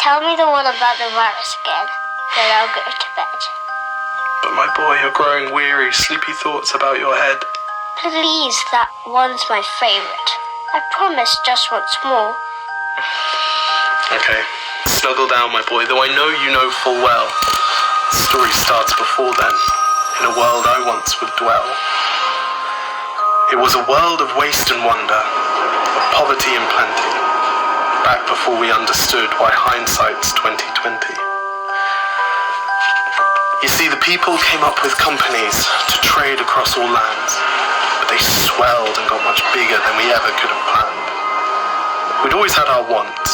Tell me the one about the virus again, then I'll go to bed. But my boy, you're growing weary, sleepy thoughts about your head. Please, that one's my favourite. I promise just once more. Okay, snuggle down, my boy, though I know you know full well. The story starts before then, in a world I once would dwell. It was a world of waste and wonder, of poverty and plenty, back before we understood why hindsight's 2020. You see, the people came up with companies to trade across all lands, but they swelled and got much bigger than we ever could have planned. We'd always had our wants,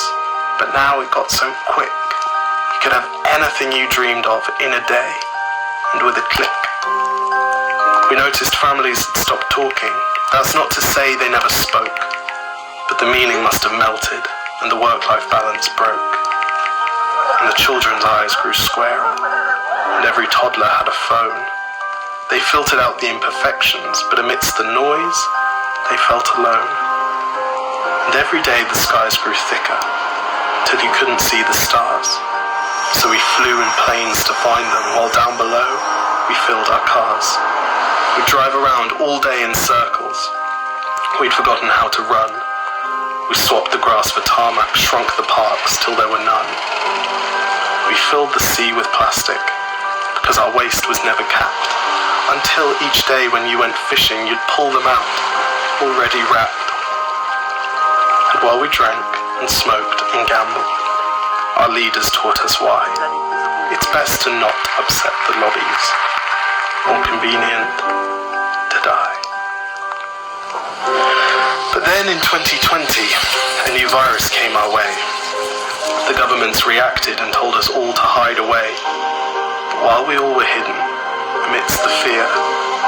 but now it got so quick. You could have anything you dreamed of in a day, and with a click. We noticed families had stopped talking. That's not to say they never spoke, but the meaning must have melted, and the work-life balance broke. And the children's eyes grew squarer, and every toddler had a phone. They filtered out the imperfections, but amidst the noise, they felt alone. And every day the skies grew thicker, till you couldn't see the stars. So we flew in planes to find them, while down below, we filled our cars. We'd drive around all day in circles. We'd forgotten how to run. We swapped the grass for tarmac, shrunk the parks till there were none. We filled the sea with plastic, because our waste was never capped, until each day when you went fishing, you'd pull them out, already wrapped. And while we drank and smoked and gambled, our leaders taught us why. It's best to not upset the lobbies. More convenient to die. But then in 2020, a new virus came our way. The governments reacted and told us all to hide away. But while we all were hidden, amidst the fear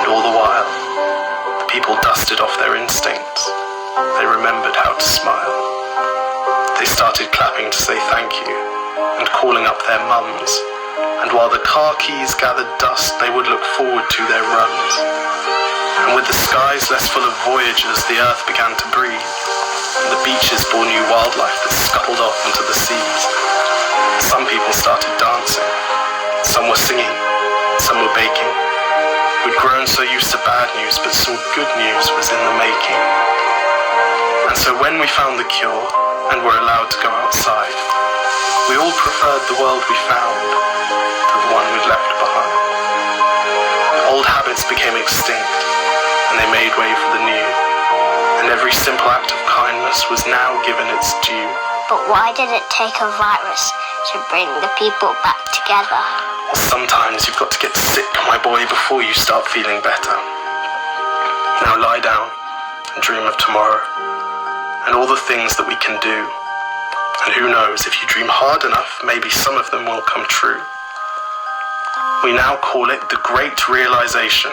and all the while, the people dusted off their instincts. They remembered how to smile. They started clapping to say thank you and calling up their mums. And while the car keys gathered dust, they would look forward to their runs. And with the skies less full of voyagers, the earth began to breathe. And the beaches bore new wildlife that scuttled off into the seas. Some people started dancing. Some were singing. Some were baking. We'd grown so used to bad news, but some good news was in the making. And so when we found the cure and were allowed to go outside, we all preferred the world we found to the one we'd left behind. Old habits became extinct, and they made way for the new. And every simple act of kindness was now given its due. But why did it take a virus to bring the people back together? Well, sometimes you've got to get sick, my boy, before you start feeling better. Now lie down and dream of tomorrow, and all the things that we can do. And who knows, if you dream hard enough, maybe some of them will come true. We now call it the Great Realisation.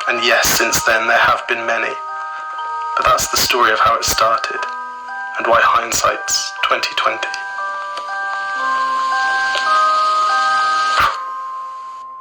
And yes, since then there have been many. But that's the story of how it started, and why hindsight's 2020.